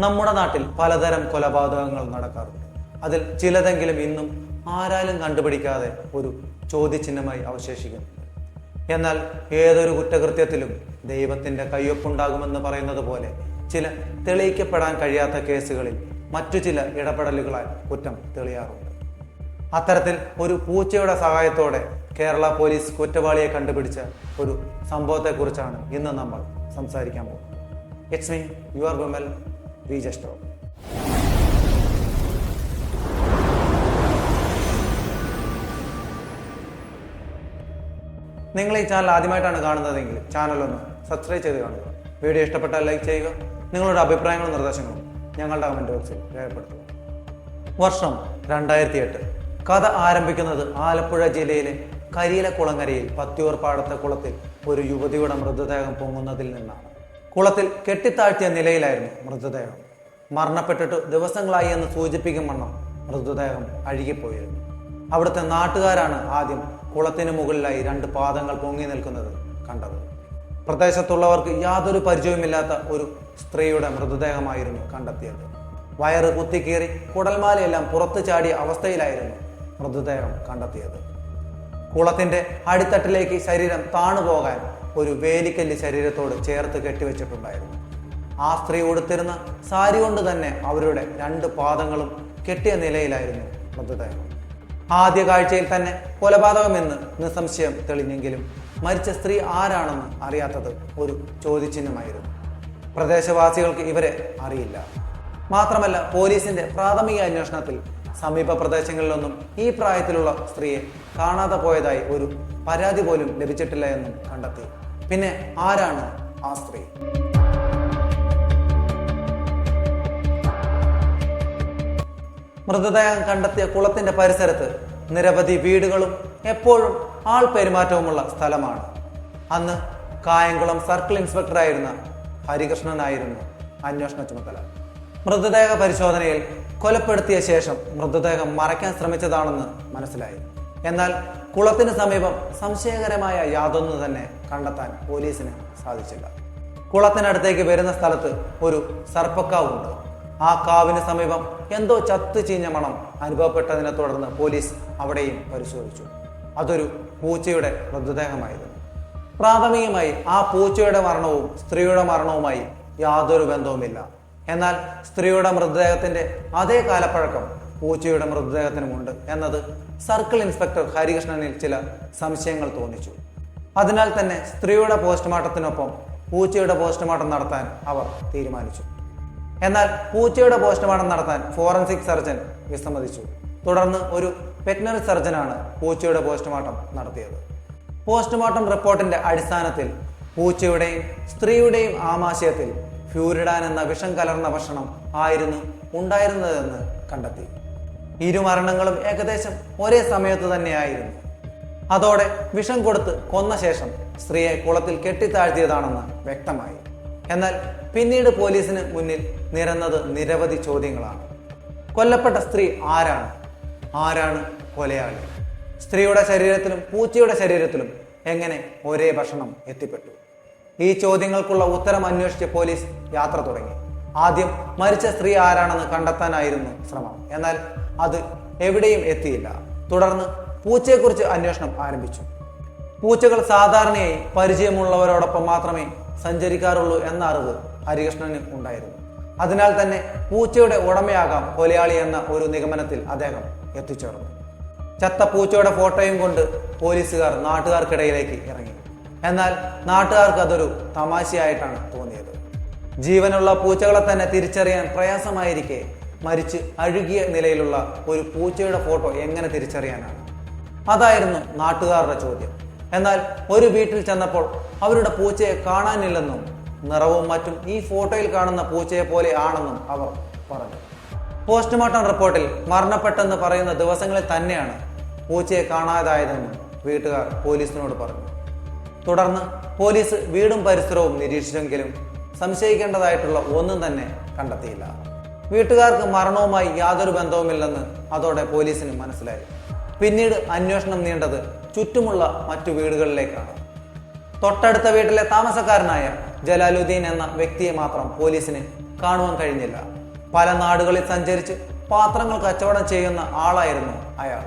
നമ്മുടെ നാട്ടിൽ പലതരം കൊലപാതകങ്ങൾ നടക്കാറുണ്ട്. അതിൽ ചിലതെങ്കിലും ഇന്നും ആരാലും കണ്ടുപിടിക്കാതെ ഒരു ചോദ്യചിഹ്നമായി അവശേഷിക്കുന്നു. എന്നാൽ ഏതൊരു കുറ്റകൃത്യത്തിലും ദൈവത്തിന്റെ കയ്യൊപ്പുണ്ടാകുമെന്ന് പറയുന്നത് പോലെ ചില തെളിയിക്കപ്പെടാൻ കഴിയാത്ത കേസുകളിൽ മറ്റു ചില ഇടപെടലുകളാൽ കുറ്റം തെളിയാറുണ്ട്. അത്തരത്തിൽ ഒരു പൂച്ചയുടെ സഹായത്തോടെ കേരള പോലീസ് കുറ്റവാളിയെ കണ്ടുപിടിച്ച ഒരു സംഭവത്തെക്കുറിച്ചാണ് ഇന്ന് നമ്മൾ സംസാരിക്കാൻ പോകുന്നത്. It's me your Vimal we just talk. നിങ്ങൾ ഈ ചാനൽ ആദ്യമായിട്ടാണ് കാണുന്നതെങ്കിൽ ചാനലൊന്ന് സബ്സ്ക്രൈബ് ചെയ്ത് കാണുക. വീഡിയോ ഇഷ്ടപ്പെട്ടാൽ ലൈക്ക് ചെയ്യുക. നിങ്ങളുടെ അഭിപ്രായങ്ങളും നിർദ്ദേശങ്ങളും ഞങ്ങളുടെ കമൻറ്റ് ബോക്സിൽ രേഖപ്പെടുത്തുക. വർഷം 2008. കഥ ആരംഭിക്കുന്നത് ആലപ്പുഴ ജില്ലയിലെ കരിയിലക്കുളങ്ങരയിൽ പത്തിയൂർപ്പാടത്തെ കുളത്തിൽ ഒരു യുവതിയുടെ മൃതദേഹം പൊങ്ങുന്നതിൽ നിന്നാണ്. കുളത്തിൽ കെട്ടിത്താഴ്ത്തിയ നിലയിലായിരുന്നു മൃതദേഹം. മരണപ്പെട്ടിട്ട് ദിവസങ്ങളായി എന്ന് സൂചിപ്പിക്കും വണ്ണം മൃതദേഹം അഴുകിപ്പോയിരുന്നു. അവിടുത്തെ നാട്ടുകാരാണ് ആദ്യം കുളത്തിന് മുകളിലായി 2 പാദങ്ങൾ പൊങ്ങി നിൽക്കുന്നത് കണ്ടത്. പ്രദേശത്തുള്ളവർക്ക് യാതൊരു പരിചയവുമില്ലാത്ത ഒരു സ്ത്രീയുടെ മൃതദേഹമായിരുന്നു കണ്ടെത്തിയത്. വയറ് കുത്തിക്കീറി കുടൽമാലയെല്ലാം പുറത്തു ചാടിയ അവസ്ഥയിലായിരുന്നു മൃതദേഹം കണ്ടെത്തിയത്. കുളത്തിന്റെ അടിത്തട്ടിലേക്ക് ശരീരം താണുപോകാൻ ഒരു വേലിക്കല്ല് ശരീരത്തോട് ചേർത്ത് കെട്ടിവെച്ചിട്ടുണ്ടായിരുന്നു. ആ സ്ത്രീ ഉടുത്തിരുന്ന സാരി കൊണ്ട് തന്നെ അവരുടെ 2 പാദങ്ങളും കെട്ടിയ നിലയിലായിരുന്നു മൃതദേഹം. ആദ്യ കാഴ്ചയിൽ തന്നെ കൊലപാതകമെന്ന് നിസ്സംശയം തെളിഞ്ഞെങ്കിലും മരിച്ച സ്ത്രീ ആരാണെന്ന് അറിയാത്തത് ഒരു ചോദ്യചിഹ്നമായിരുന്നു. പ്രദേശവാസികൾക്ക് ഇവരെ അറിയില്ല. മാത്രമല്ല, പോലീസിന്റെ പ്രാഥമിക അന്വേഷണത്തിൽ സമീപ പ്രദേശങ്ങളിലൊന്നും ഈ പ്രായത്തിലുള്ള സ്ത്രീയെ കാണാതെ പോയതായി ഒരു പരാതി പോലും ലഭിച്ചിട്ടില്ല എന്നും കണ്ടെത്തി. പിന്നെ ആരാണ് ആ സ്ത്രീ? മൃതദേഹം കണ്ടെത്തിയ കുളത്തിന്റെ പരിസരത്ത് നിരവധി വീടുകളും എപ്പോഴും ആൾ പെരുമാറ്റവുമുള്ള സ്ഥലമാണ്. അന്ന് കായംകുളം സർക്കിൾ ഇൻസ്പെക്ടറായിരുന്ന ഹരികൃഷ്ണനായിരുന്നു അന്വേഷണ ചുമതല. മൃതദേഹ പരിശോധനയിൽ കൊലപ്പെടുത്തിയ ശേഷം മൃതദേഹം മറയ്ക്കാൻ ശ്രമിച്ചതാണെന്ന് മനസ്സിലായി. എന്നാൽ കുളത്തിന് സമീപം സംശയകരമായ യാതൊന്നു തന്നെ കണ്ടെത്താൻ പോലീസിന് സാധിച്ചില്ല. കുളത്തിനടുത്തേക്ക് വരുന്ന സ്ഥലത്ത് ഒരു സർപ്പക്കാവുണ്ട്. ആ കാവിന് സമീപം എന്തോ ചത്തു ചീഞ്ഞ മണം അനുഭവപ്പെട്ടതിനെ തുടർന്ന് പോലീസ് അവിടെയും പരിശോധിച്ചു. അതൊരു പൂച്ചയുടെ മൃതദേഹമായിരുന്നു. പ്രാഥമികമായി ആ പൂച്ചയുടെ മരണവും സ്ത്രീയുടെ മരണവുമായി യാതൊരു ബന്ധവുമില്ല. എന്നാൽ സ്ത്രീയുടെ മൃതദേഹത്തിന്റെ അതേ കാലപ്പഴക്കം പൂച്ചയുടെ മൃതദേഹത്തിനുമുണ്ട് എന്നത് സർക്കിൾ ഇൻസ്പെക്ടർ ഹരികൃഷ്ണനിൽ ചില സംശയങ്ങൾ തോന്നിച്ചു. അതിനാൽ തന്നെ സ്ത്രീയുടെ പോസ്റ്റ്മോർട്ടത്തിനൊപ്പം പൂച്ചയുടെ പോസ്റ്റ്മോർട്ടം നടത്താൻ അവർ തീരുമാനിച്ചു. എന്നാൽ പൂച്ചയുടെ പോസ്റ്റ്മോർട്ടം നടത്താൻ ഫോറൻസിക് സർജൻ വിസമ്മതിച്ചു. തുടർന്ന് ഒരു വെറ്റിനറി സർജനാണ് പൂച്ചയുടെ പോസ്റ്റ്മോർട്ടം നടത്തിയത്. പോസ്റ്റ്മോർട്ടം റിപ്പോർട്ടിന്റെ അടിസ്ഥാനത്തിൽ പൂച്ചയുടെയും സ്ത്രീയുടെയും ആമാശയത്തിൽ ഫ്യൂരിഡാൻ എന്ന വിഷം കലർന്ന ഭക്ഷണം ആയിരുന്നു ഉണ്ടായിരുന്നതെന്ന് കണ്ടെത്തി. 2 മരണങ്ങളും ഏകദേശം ഒരേ സമയത്ത് തന്നെയായിരുന്നു. അതോടെ വിഷം കൊടുത്ത് കൊന്ന ശേഷം സ്ത്രീയെ കുളത്തിൽ കെട്ടിത്താഴ്ത്തിയതാണെന്ന് വ്യക്തമായി. എന്നാൽ പിന്നീട് പോലീസിന് മുന്നിൽ നിരന്നത് നിരവധി ചോദ്യങ്ങളാണ്. കൊല്ലപ്പെട്ട സ്ത്രീ ആരാണ്? ആരാണ് കൊലയാളി? സ്ത്രീയുടെ ശരീരത്തിലും പൂച്ചയുടെ ശരീരത്തിലും എങ്ങനെ ഒരേ ഭക്ഷണം എത്തിപ്പെട്ടു? ഈ ചോദ്യങ്ങൾക്കുള്ള ഉത്തരം അന്വേഷിച്ച് പോലീസ് യാത്ര തുടങ്ങി. ആദ്യം മരിച്ച സ്ത്രീ ആരാണെന്ന് കണ്ടെത്താനായിരുന്നു ശ്രമം. എന്നാൽ അത് എവിടെയും എത്തിയില്ല. തുടർന്ന് പൂച്ചയെക്കുറിച്ച് അന്വേഷണം ആരംഭിച്ചു. പൂച്ചകൾ സാധാരണയായി പരിചയമുള്ളവരോടൊപ്പം മാത്രമേ സഞ്ചരിക്കാറുള്ളൂ എന്ന അറിവ് ഹരികൃഷ്ണന് ഉണ്ടായിരുന്നു. അതിനാൽ തന്നെ പൂച്ചയുടെ ഉടമയാകാം കൊലയാളി എന്ന ഒരു നിഗമനത്തിൽ അദ്ദേഹം എത്തിച്ചേർന്നു. ചത്ത പൂച്ചയുടെ ഫോട്ടോയും കൊണ്ട് പോലീസുകാർ നാട്ടുകാർക്കിടയിലേക്ക് ഇറങ്ങി. എന്നാൽ നാട്ടുകാർക്ക് അതൊരു തമാശയായിട്ടാണ് തോന്നിയത്. ജീവനുള്ള പൂച്ചകളെ തന്നെ തിരിച്ചറിയാൻ പ്രയാസമായിരിക്കെ മരിച്ച് അഴുകിയ നിലയിലുള്ള ഒരു പൂച്ചയുടെ ഫോട്ടോ എങ്ങനെ തിരിച്ചറിയാനാണ്? അതായിരുന്നു നാട്ടുകാരുടെ ചോദ്യം. എന്നാൽ ഒരു വീട്ടിൽ ചെന്നപ്പോൾ അവരുടെ പൂച്ചയെ കാണാനില്ലെന്നും നിറവും മറ്റും ഈ ഫോട്ടോയിൽ കാണുന്ന പൂച്ചയെ പോലെ ആണെന്നും അവർ പറഞ്ഞു. പോസ്റ്റ്മോർട്ടം റിപ്പോർട്ടിൽ മരണപ്പെട്ടെന്ന് പറയുന്ന ദിവസങ്ങളിൽ തന്നെയാണ് പൂച്ചയെ കാണാതായതെന്നും വീട്ടുകാർ പോലീസിനോട് പറഞ്ഞു. തുടർന്ന് പോലീസ് വീടും പരിസരവും നിരീക്ഷിച്ചെങ്കിലും സംശയിക്കേണ്ടതായിട്ടുള്ള ഒന്നും തന്നെ കണ്ടെത്തിയില്ല. വീട്ടുകാർക്ക് മരണവുമായി യാതൊരു ബന്ധവുമില്ലെന്ന് അതോടെ പോലീസിന് മനസ്സിലായി. പിന്നീട് അന്വേഷണം നീണ്ടത് ചുറ്റുമുള്ള മറ്റു വീടുകളിലേക്കാണ്. തൊട്ടടുത്ത വീട്ടിലെ താമസക്കാരനായ ജലാലുദ്ദീൻ എന്ന വ്യക്തിയെ മാത്രം പോലീസിന് കാണുവാൻ കഴിഞ്ഞില്ല. പല നാടുകളിൽ സഞ്ചരിച്ച് പാത്രങ്ങൾ കച്ചവടം ചെയ്യുന്ന ആളായിരുന്നു അയാൾ.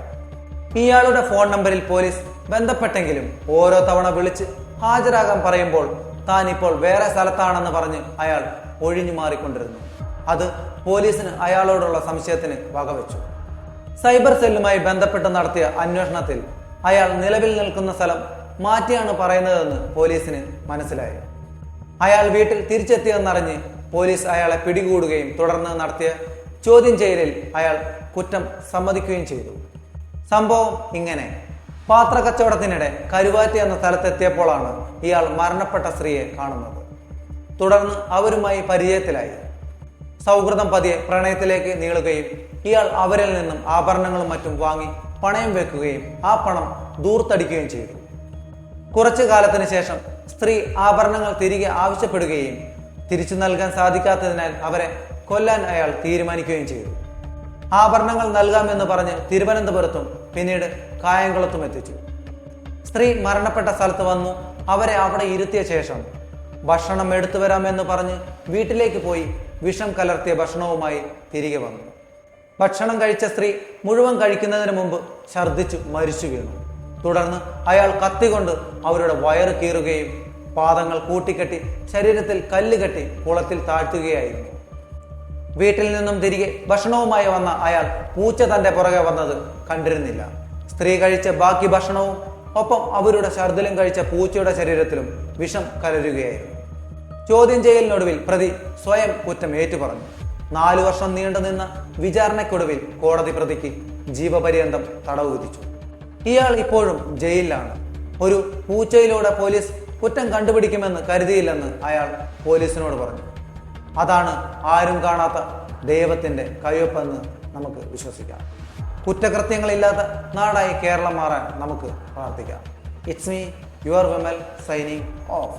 ഇയാളുടെ ഫോൺ നമ്പറിൽ പോലീസ് ബന്ധപ്പെട്ടെങ്കിലും ഓരോ തവണ വിളിച്ച് ഹാജരാകാൻ പറയുമ്പോൾ താൻ ഇപ്പോൾ വേറെ സ്ഥലത്താണെന്ന് പറഞ്ഞ് അയാൾ ഒഴിഞ്ഞു മാറിക്കൊണ്ടിരുന്നു. അത് പോലീസിന് അയാളോടുള്ള സംശയത്തിന് വകവെച്ചു. സൈബർ സെല്ലുമായി ബന്ധപ്പെട്ട് നടത്തിയ അന്വേഷണത്തിൽ അയാൾ നിലവിൽ നിൽക്കുന്ന സ്ഥലം മാറ്റിയാണ് പറയുന്നതെന്ന് പോലീസിന് മനസ്സിലായി. അയാൾ വീട്ടിൽ തിരിച്ചെത്തിയെന്നറിഞ്ഞ് പോലീസ് അയാളെ പിടികൂടുകയും തുടർന്ന് നടത്തിയ ചോദ്യം ചെയ്യലിൽ അയാൾ കുറ്റം സമ്മതിക്കുകയും ചെയ്തു. സംഭവം ഇങ്ങനെ: പാത്ര കച്ചവടത്തിനിടെ കരുവാറ്റി എന്ന സ്ഥലത്തെത്തിയപ്പോഴാണ് ഇയാൾ മരണപ്പെട്ട സ്ത്രീയെ കാണുന്നത്. തുടർന്ന് അവരുമായി പരിചയത്തിലായി. സൗഹൃദം പതിയെ പ്രണയത്തിലേക്ക് നീളുകയും ഇയാൾ അവരിൽ നിന്നും ആഭരണങ്ങളും മറ്റും വാങ്ങി പണയം വെക്കുകയും ആ പണം ദൂർത്തടിക്കുകയും ചെയ്തു. കുറച്ചു കാലത്തിന് ശേഷം സ്ത്രീ ആഭരണങ്ങൾ തിരികെ ആവശ്യപ്പെടുകയും തിരിച്ചു നൽകാൻ സാധിക്കാത്തതിനാൽ അവരെ കൊല്ലാൻ അയാൾ തീരുമാനിക്കുകയും ചെയ്തു. ആഭരണങ്ങൾ നൽകാമെന്ന് പറഞ്ഞ് തിരുവനന്തപുരത്തും പിന്നീട് കായംകുളത്തും എത്തിച്ചു. സ്ത്രീ മരണപ്പെട്ട സ്ഥലത്ത് വന്നു അവരെ അവിടെ ഇരുത്തിയ ശേഷം ഭക്ഷണം എടുത്തു വരാമെന്ന് പറഞ്ഞ് വീട്ടിലേക്ക് പോയി വിഷം കലർത്തിയ ഭക്ഷണവുമായി തിരികെ വന്നു. ഭക്ഷണം കഴിച്ച സ്ത്രീ മുഴുവൻ കഴിക്കുന്നതിന് മുമ്പ് ഛർദ്ദിച്ചു മരിച്ചു വീണു. തുടർന്ന് അയാൾ കത്തികൊണ്ട് അവരുടെ വയറ് കീറുകയും പാദങ്ങൾ കൂട്ടിക്കെട്ടി ശരീരത്തിൽ കല്ലുകെട്ടി കുളത്തിൽ താഴ്ത്തുകയായിരുന്നു. വീട്ടിൽ നിന്നും തിരികെ ഭക്ഷണവുമായി വന്ന അയാൾ പൂച്ച തന്റെ പുറകെ വന്നത് കണ്ടിരുന്നില്ല. സ്ത്രീ കഴിച്ച ബാക്കി ഭക്ഷണവും ഒപ്പം അവരുടെ ഛർദ്ദിലും കഴിച്ച പൂച്ചയുടെ ശരീരത്തിലും വിഷം കലരുകയായിരുന്നു. ചോദ്യം ചെയ്യലിനൊടുവിൽ പ്രതി സ്വയം കുറ്റം ഏറ്റുപറഞ്ഞു. 4 വർഷം നീണ്ടുനിന്ന വിചാരണയ്ക്കൊടുവിൽ കോടതി പ്രതിക്ക് ജീവപര്യന്തം തടവ് വിധിച്ചു. ഇയാൾ ഇപ്പോഴും ജയിലിലാണ്. ഒരു പൂച്ചയിലൂടെ പോലീസ് കുറ്റം കണ്ടുപിടിക്കുമെന്ന് കരുതിയില്ലെന്ന് അയാൾ പോലീസിനോട് പറഞ്ഞു. അതാണ് ആരും കാണാത്ത ദൈവത്തിന്റെ കയ്യൊപ്പെന്ന് നമുക്ക് വിശ്വസിക്കാം. കുറ്റകൃത്യങ്ങളില്ലാത്ത നാടായി കേരളം മാറാൻ നമുക്ക് പ്രാർത്ഥിക്കാം. It's me your Vimal signing off.